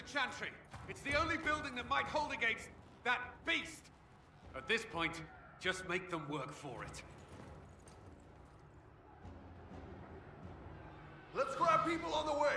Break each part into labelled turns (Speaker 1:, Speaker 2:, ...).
Speaker 1: the Chantry. It's the only building that might hold against that beast. At this point, just make them work for it.
Speaker 2: Let's grab people on the way!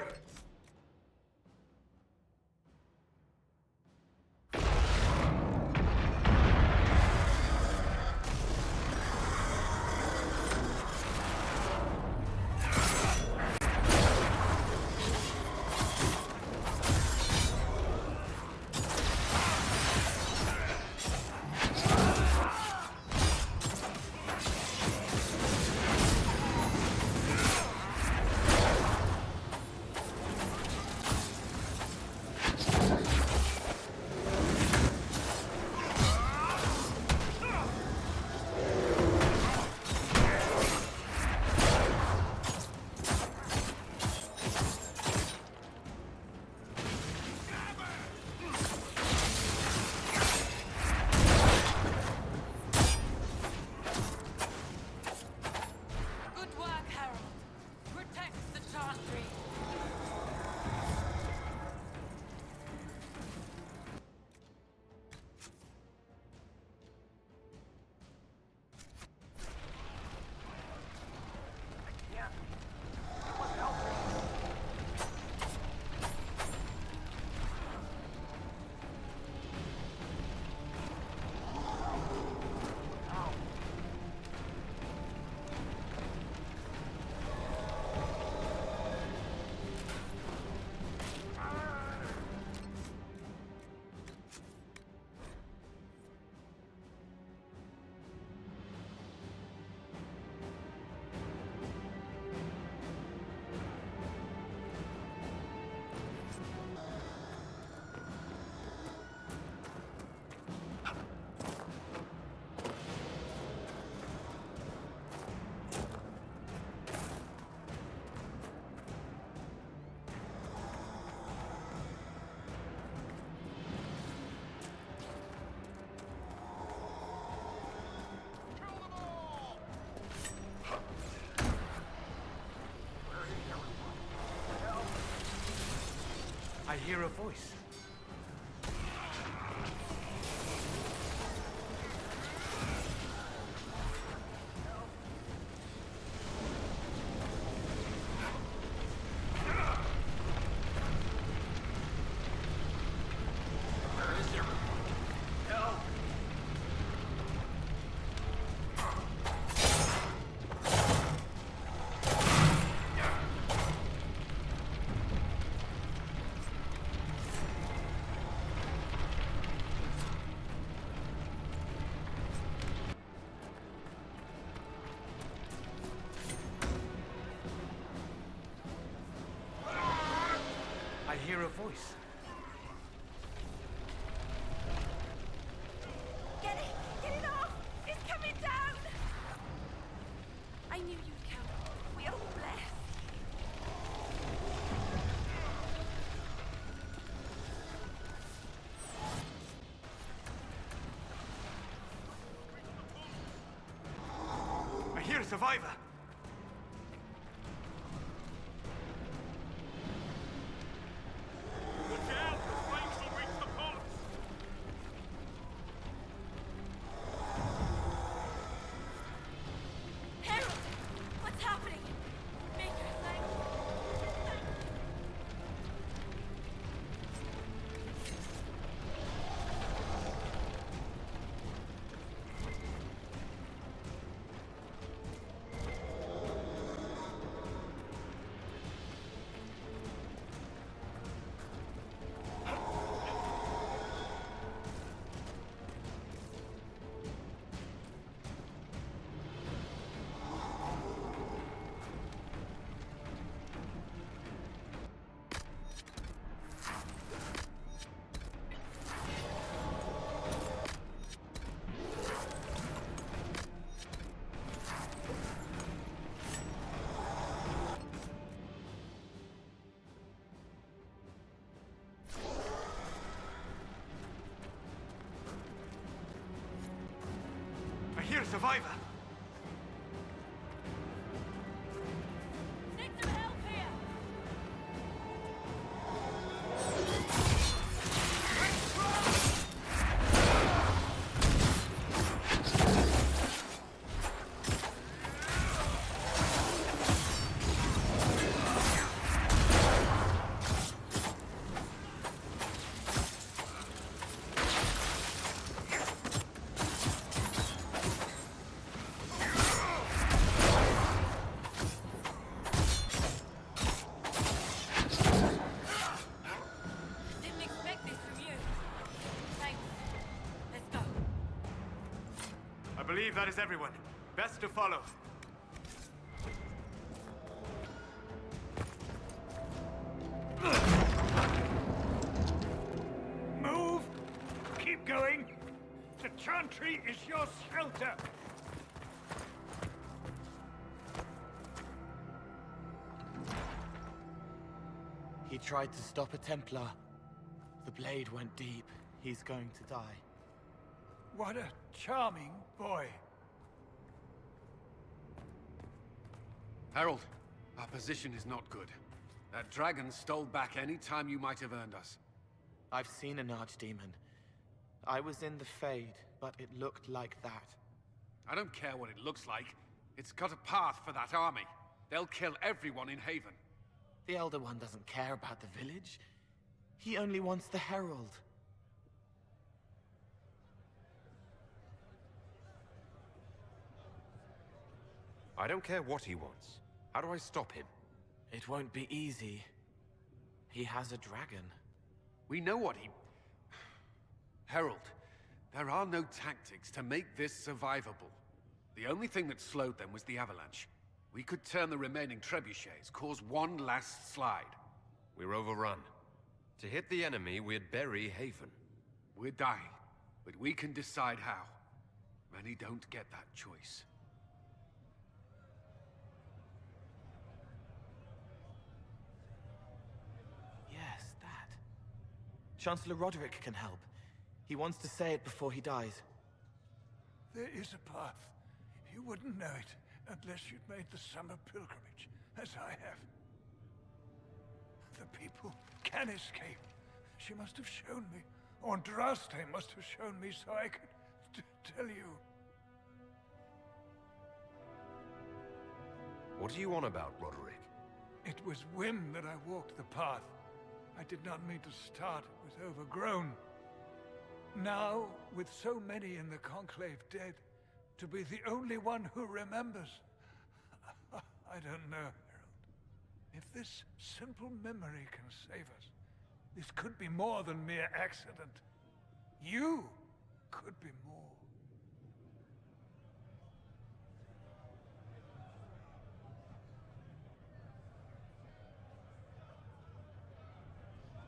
Speaker 1: I hear a voice. I hear a voice.
Speaker 3: Get it! Get it off! It's coming down! I knew you'd come. We are blessed.
Speaker 1: I hear a survivor. I hear a survivor.
Speaker 3: Need some help here!
Speaker 4: believe that is everyone. Best to follow.
Speaker 5: Move! Keep going! The chantry is your shelter!
Speaker 6: He tried to stop a Templar. The blade went deep. He's going to die.
Speaker 5: What a charming boy.
Speaker 1: Harold, our position is not good. That dragon stole back any time you might have earned us.
Speaker 6: I've seen an archdemon. I was in the Fade, but it looked like that.
Speaker 1: I don't care what it looks like. It's got a path for that army. They'll kill everyone in Haven.
Speaker 6: The Elder One doesn't care about the village. He only wants the Herald.
Speaker 7: I don't care what he wants. How do I stop him?
Speaker 6: It won't be easy. He has a dragon.
Speaker 1: We know what he... Herald, there are no tactics to make this survivable. The only thing that slowed them was the avalanche. We could turn the remaining trebuchets, cause one last slide.
Speaker 7: We're overrun. To hit the enemy, we'd bury Haven.
Speaker 1: We're dying, but we can decide how. Many don't get that choice.
Speaker 6: Yes, that. Chancellor Roderick can help. He wants to say it before he dies.
Speaker 5: There is a path. You wouldn't know it unless you'd made the summer pilgrimage, as I have. The people can escape. She must have shown me. Or Andraste must have shown me so I could tell you.
Speaker 7: What are you on about, Roderick?
Speaker 5: It was whim that I walked the path. I did not mean to start. It was overgrown. Now, with so many in the Conclave dead, to be the only one who remembers. I don't know, Harold. If this simple memory can save us, this could be more than mere accident. You could be more.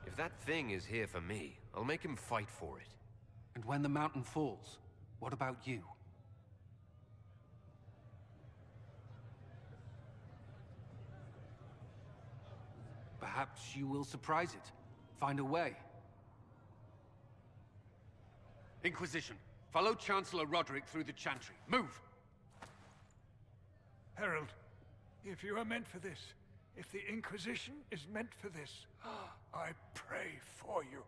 Speaker 7: If that thing is here for me, I'll make him fight for it.
Speaker 1: And when the mountain falls, what about you? Perhaps you will surprise it. Find a way. Inquisition, follow Chancellor Roderick through the Chantry. Move!
Speaker 5: Harold, if you are meant for this, if the Inquisition is meant for this, I pray for you.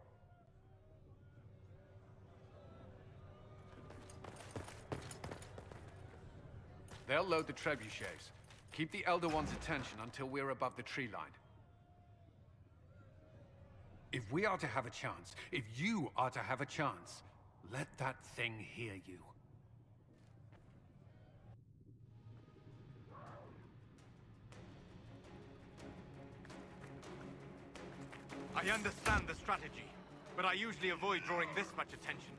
Speaker 1: They'll load the trebuchets. Keep the Elder One's attention until we're above the tree line. If we are to have a chance, if you are to have a chance, let that thing hear you.
Speaker 4: I understand the strategy, but I usually avoid drawing this much attention.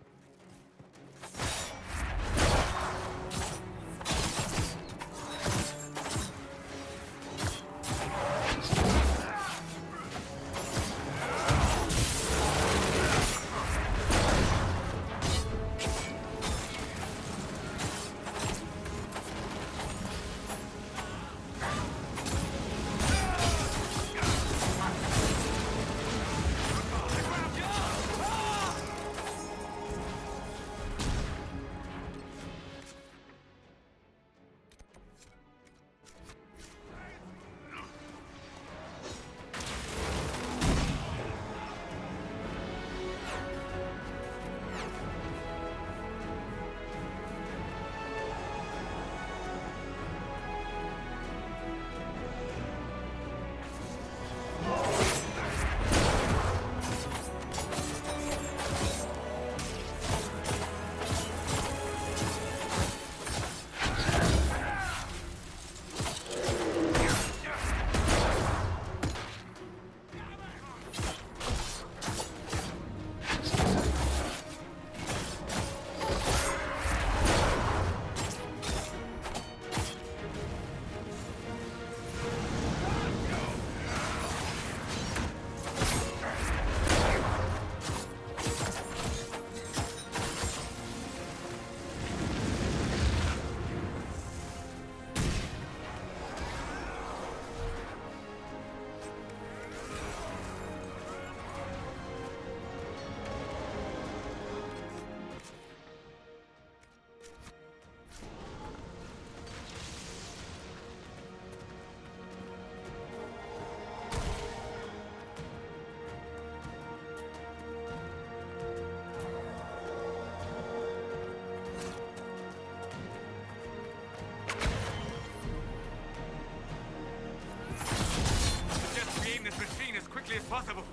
Speaker 4: quickly as possible.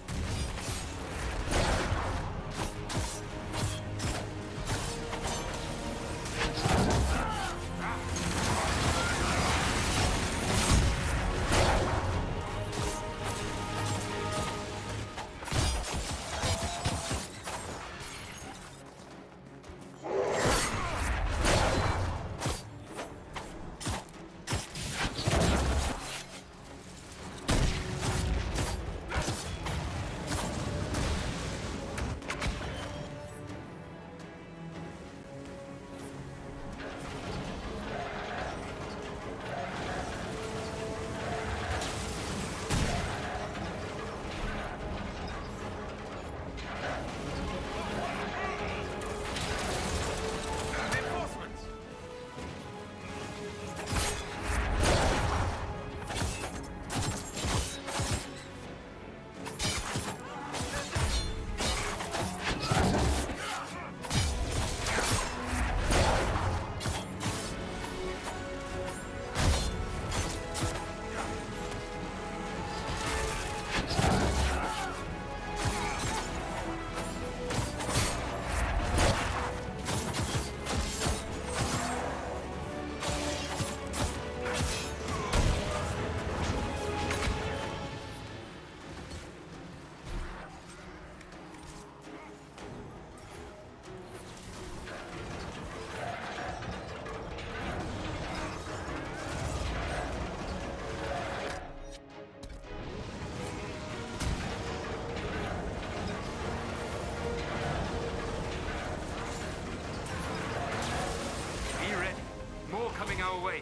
Speaker 4: Coming our way.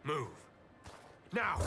Speaker 7: Move. Now!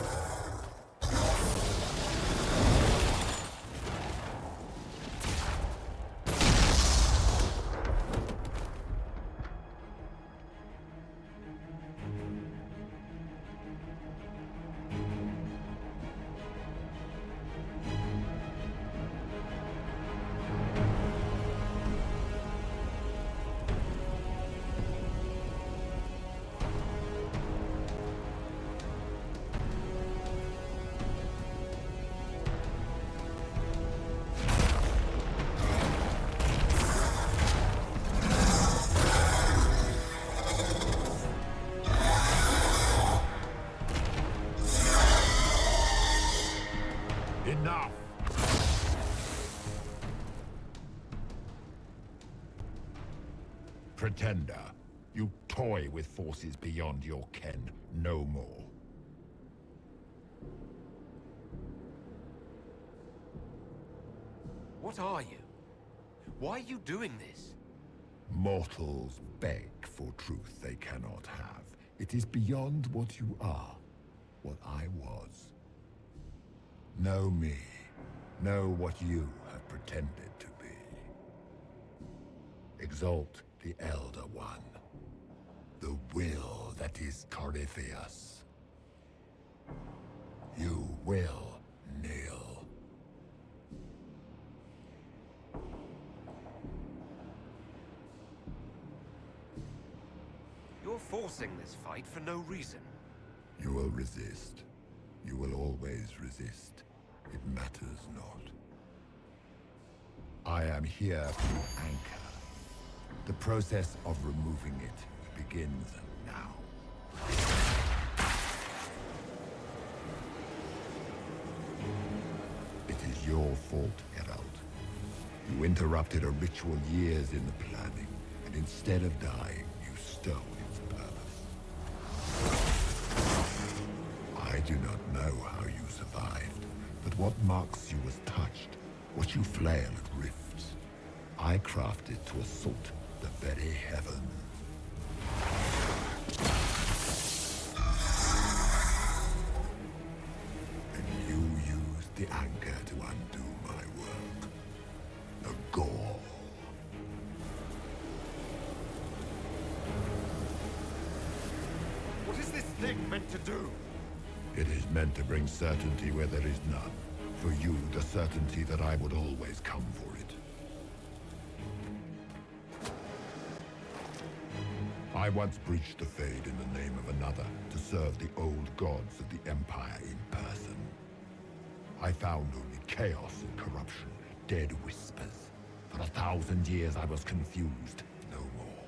Speaker 8: pretender. You toy with forces beyond your ken, no more.
Speaker 7: What are you? Why are you doing this?
Speaker 8: Mortals beg for truth they cannot have. It is beyond what you are, what I was. Know me. Know what you have pretended to be. Exalt the Elder One. The will that is Corypheus. You will kneel.
Speaker 7: You're forcing this fight for no reason.
Speaker 8: You will resist. You will always resist. It matters not. I am here to anchor. The process of removing it begins now. It is your fault, Herald. You interrupted a ritual years in the planning, and instead of dying, you stole its purpose. I do not know how you survived, but what marks you as touched, what you flail at rifts, I crafted to assault the very heavens. And you used the anchor to undo my work. The gall.
Speaker 7: What is this thing meant to do?
Speaker 8: It is meant to bring certainty where there is none. For you, the certainty that I would always come for it. I once breached the Fade in the name of another to serve the old gods of the Empire in person. I found only chaos and corruption, dead whispers. For 1,000 years I was confused, no more.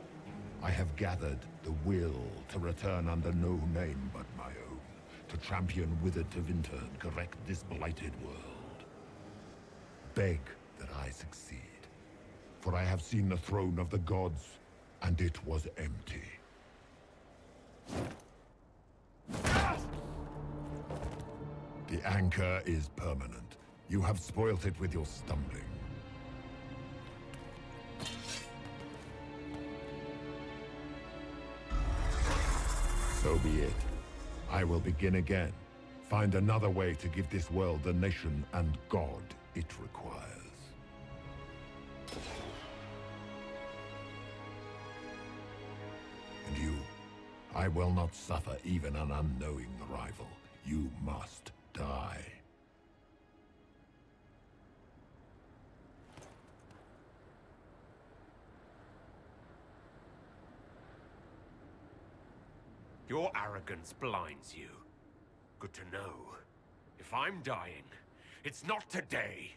Speaker 8: I have gathered the will to return under no name but my own, to champion withered to winter and correct this blighted world. Beg that I succeed, for I have seen the throne of the gods, and it was empty. The anchor is permanent. You have spoilt it with your stumbling. So be it. I will begin again. Find another way to give this world the nation and God it requires. And you, I will not suffer even an unknowing rival. You must die.
Speaker 7: Your arrogance blinds you. Good to know. If I'm dying, it's not today.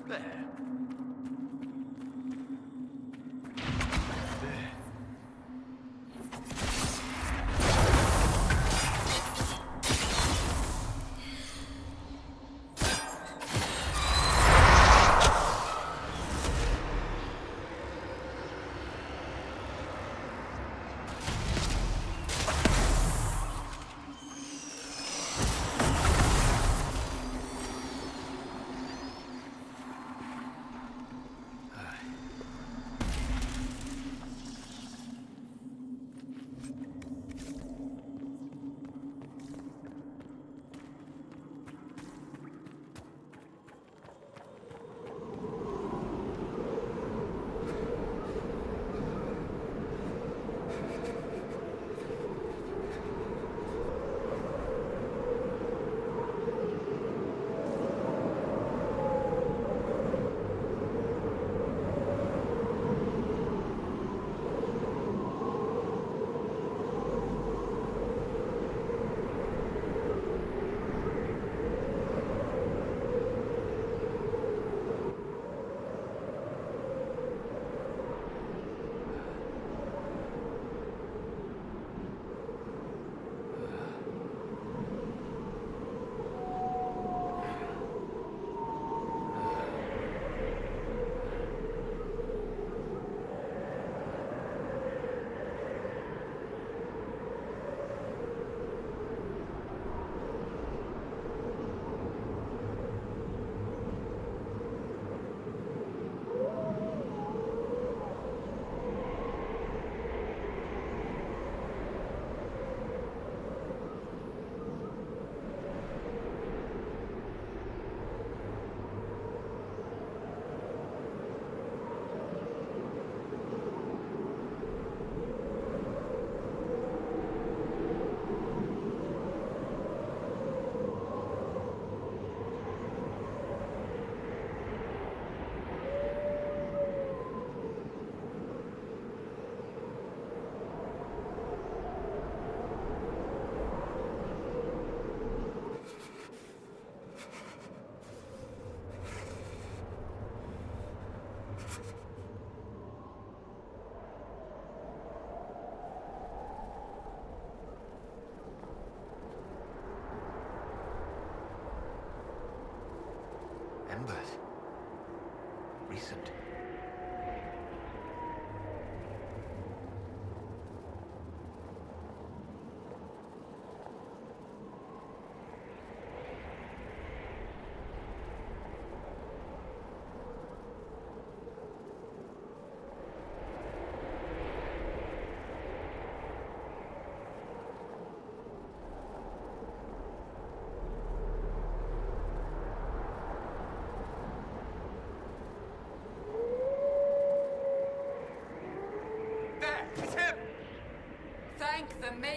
Speaker 7: There.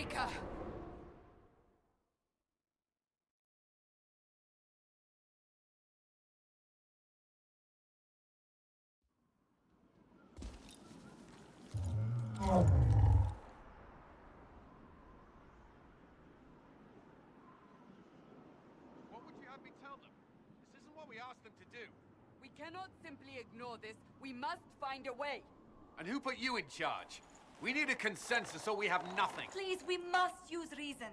Speaker 3: Maker!
Speaker 1: What would you have me tell them? This isn't what we asked them to do.
Speaker 9: We cannot simply ignore this. We must find a way.
Speaker 1: And who put you in charge? We need a consensus or we have nothing.
Speaker 3: Please, we must use reason.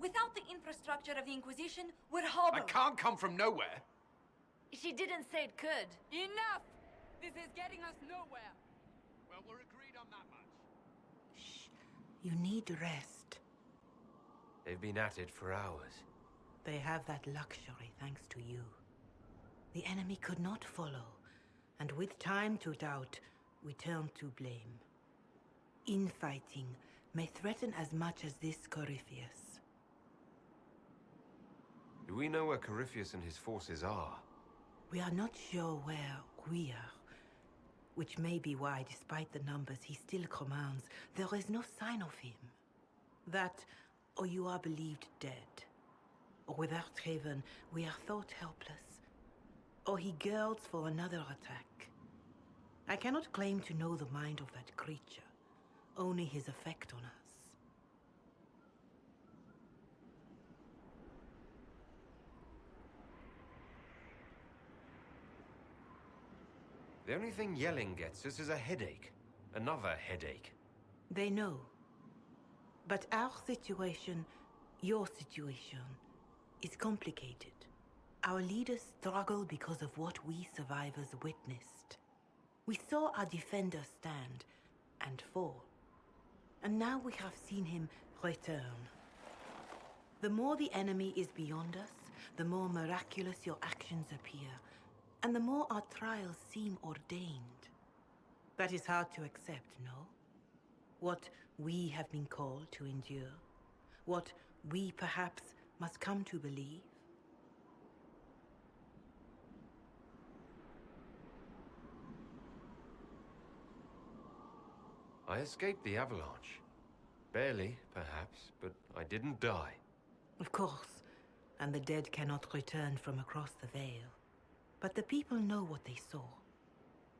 Speaker 3: Without the infrastructure of the Inquisition, we're hobbled.
Speaker 1: I can't come from nowhere.
Speaker 3: She didn't say it could.
Speaker 9: Enough! This is getting us nowhere.
Speaker 1: Well, we're agreed on that much.
Speaker 10: Shh. You need rest.
Speaker 7: They've been at it for hours.
Speaker 10: They have that luxury thanks to you. The enemy could not follow, and with time to doubt, we turn to blame. Infighting may threaten as much as this Corypheus.
Speaker 7: Do we know where Corypheus and his forces are?
Speaker 10: We are not sure where we are, which may be why, despite the numbers he still commands, there is no sign of him. That, or you are believed dead. Or without Haven, we are thought helpless. Or he girds for another attack. I cannot claim to know the mind of that creature, only his effect on us.
Speaker 7: The only thing yelling gets us is a headache. Another headache.
Speaker 10: They know. But our situation, your situation, is complicated. Our leaders struggle because of what we survivors witnessed. We saw our defender stand and fall. And now we have seen him return. The more the enemy is beyond us, the more miraculous your actions appear, and the more our trials seem ordained. That is hard to accept, no? What we have been called to endure, what we perhaps must come to believe.
Speaker 7: I escaped the avalanche. Barely, perhaps, but I didn't die.
Speaker 10: Of course, and the dead cannot return from across the veil. But the people know what they saw.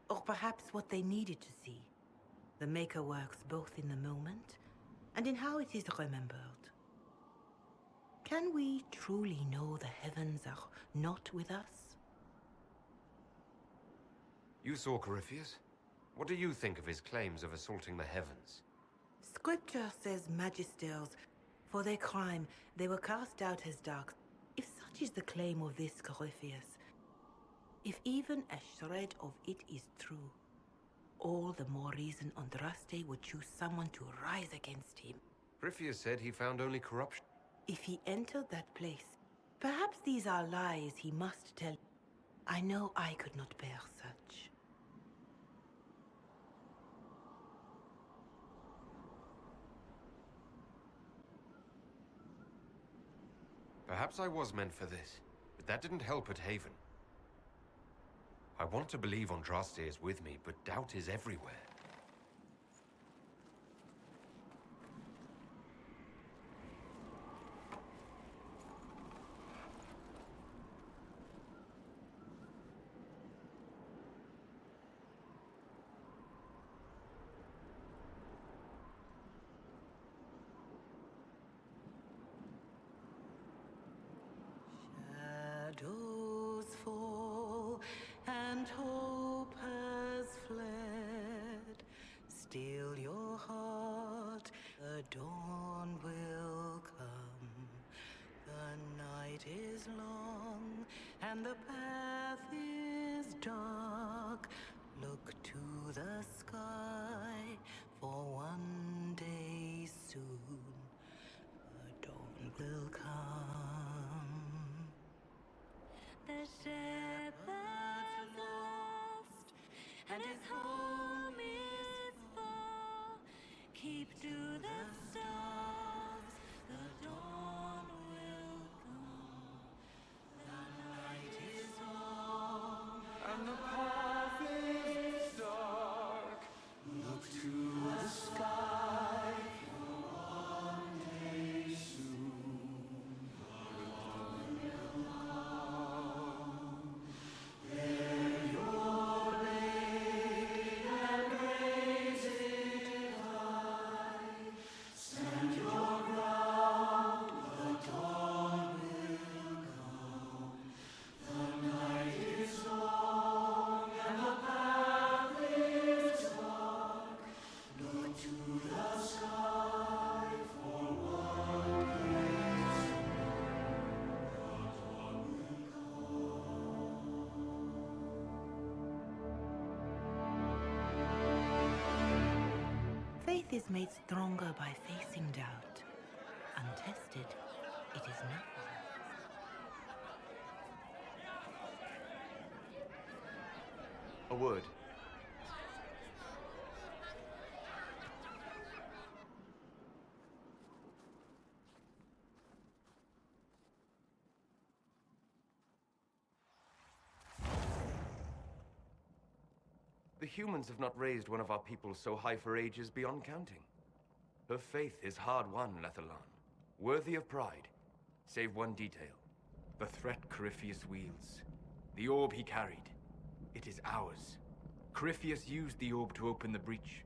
Speaker 10: Or perhaps what they needed to see. The Maker works both in the moment and in how it is remembered. Can we truly know the heavens are not with us?
Speaker 7: You saw Corypheus? What do you think of his claims of assaulting the heavens?
Speaker 10: Scripture says magisters, for their crime, they were cast out as dark. If such is the claim of this Corypheus, if even a shred of it is true, all the more reason Andraste would choose someone to rise against him.
Speaker 7: Corypheus said he found only corruption.
Speaker 10: If he entered that place, perhaps these are lies he must tell. I know I could not bear such.
Speaker 7: Perhaps I was meant for this, but that didn't help at Haven. I want to believe Andraste is with me, but doubt is everywhere.
Speaker 10: Shadows fall and hope has fled. Still your heart, the dawn will come. The night is long and the path is dark. Look to the sky, for one day soon the dawn will come.
Speaker 3: The shepherd's lost, and his home is far. Keep to the stars, the dawn will come. The night is long,
Speaker 2: And the path is dark. Look to the sky, for one day
Speaker 10: Faith is made stronger by facing doubt. Untested, it is nothing.
Speaker 6: A word. The humans have not raised one of our people so high for ages beyond counting. Her faith is hard-won, Lethalan. Worthy of pride, save one detail. The threat Corypheus wields. The orb he carried. It is ours. Corypheus used the orb to open the breach.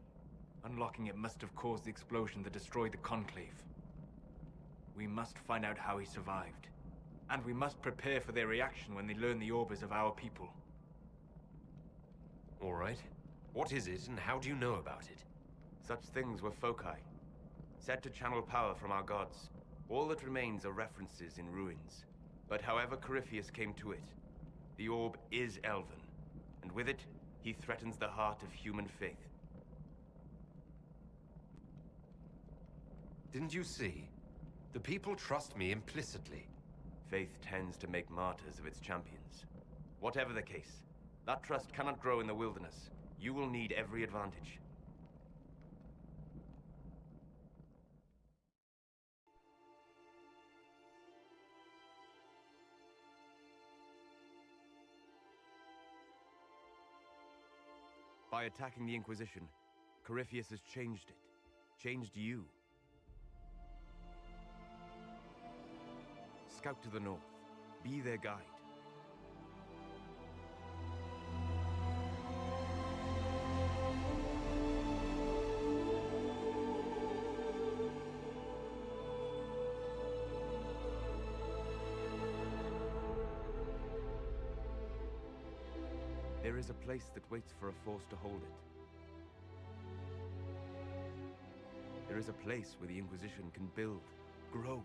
Speaker 6: Unlocking it must have caused the explosion that destroyed the Conclave. We must find out how he survived. And we must prepare for their reaction when they learn the orb is of our people.
Speaker 7: All right. What is it, and how do you know about it?
Speaker 6: Such things were foci, said to channel power from our gods. All that remains are references in ruins. But however Corypheus came to it, the orb is elven, and with it, he threatens the heart of human faith.
Speaker 7: Didn't you see? The people trust me implicitly.
Speaker 6: Faith tends to make martyrs of its champions. Whatever the case, that trust cannot grow in the wilderness. You will need every advantage. By attacking the Inquisition, Corypheus has changed it. Changed you. Scout to the north. Be their guide. There is a place that waits for a force to hold it. There is a place where the Inquisition can build, grow.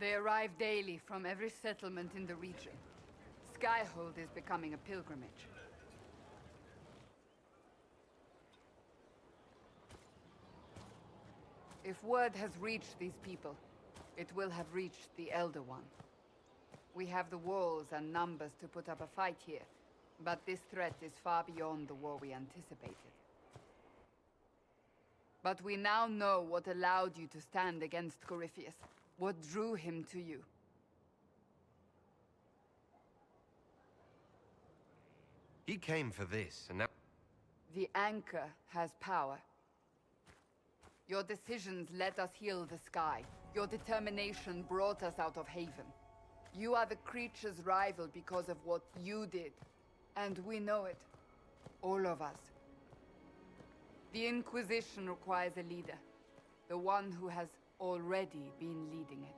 Speaker 9: They arrive daily from every settlement in the region. Skyhold is becoming a pilgrimage. If word has reached these people, it will have reached the Elder One. We have the walls and numbers to put up a fight here, but this threat is far beyond the war we anticipated. But we now know what allowed you to stand against Corypheus. What drew him to you?
Speaker 7: He came for this, and now...
Speaker 9: The Anchor has power. Your decisions let us heal the sky. Your determination brought us out of Haven. You are the creature's rival because of what you did. And we know it. All of us. The Inquisition requires a leader. The one who has already been leading it.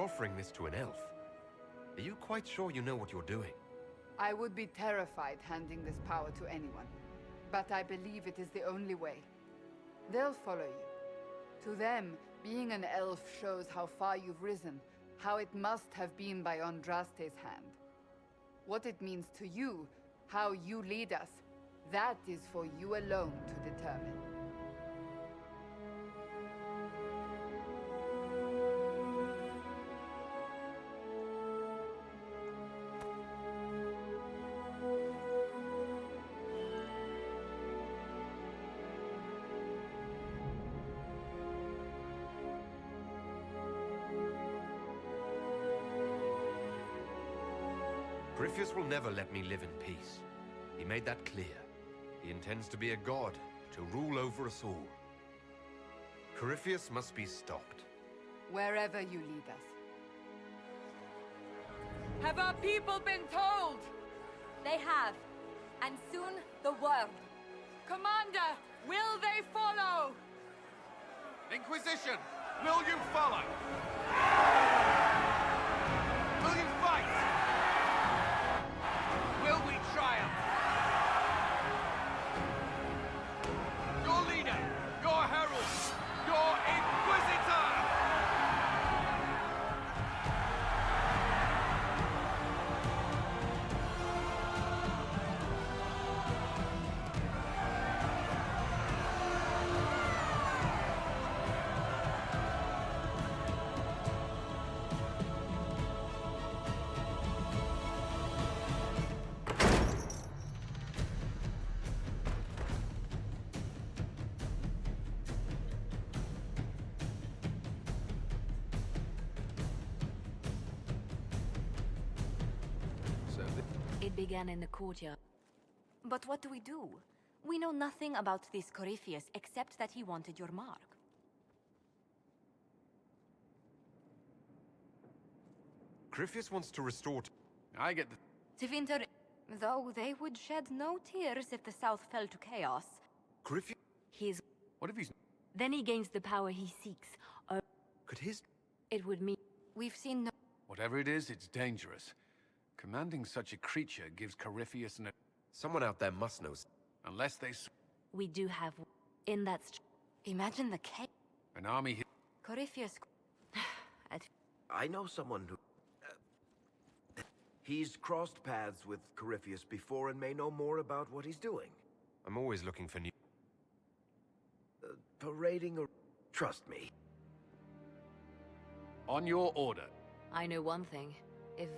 Speaker 7: offering this to an elf. Are you quite sure you know what you're doing?
Speaker 9: I would be terrified handing this power to anyone. But I believe it is the only way. They'll follow you. To them, being an elf shows how far you've risen, how it must have been by Andraste's hand. What it means to you, how you lead us, that is for you alone to determine.
Speaker 7: Corypheus will never let me live in peace. He made that clear. He intends to be a god, to rule over us all. Corypheus must be stopped.
Speaker 9: Wherever you lead us.
Speaker 3: Have our people been told? They have. And soon, the world. Commander, will they follow?
Speaker 1: Inquisition, will you follow? Will you fight? Will we triumph? Your leader, your herald, your Inquisitor!
Speaker 11: It began in the courtyard. But what do we do? We know nothing about this Corypheus except that he wanted your mark.
Speaker 7: Corypheus wants to restore...
Speaker 1: I get the...
Speaker 11: Tevinter... Though they would shed no tears if the South fell to chaos.
Speaker 7: Corypheus...
Speaker 11: His...
Speaker 1: What if he's...
Speaker 11: Then he gains the power he seeks. Or...
Speaker 7: Could his...
Speaker 11: It would mean... We've seen no...
Speaker 1: Whatever it is, it's dangerous. Commanding such a creature gives Corypheus an...
Speaker 7: Someone out there must know...
Speaker 1: Unless they...
Speaker 11: We do have... In that... Imagine the chaos.
Speaker 1: An army...
Speaker 11: Corypheus...
Speaker 12: I know someone who... he's crossed paths with Corypheus before and may know more about what he's doing.
Speaker 7: I'm always looking for new...
Speaker 12: Parading or... Trust me.
Speaker 1: On your order.
Speaker 11: I know one thing. If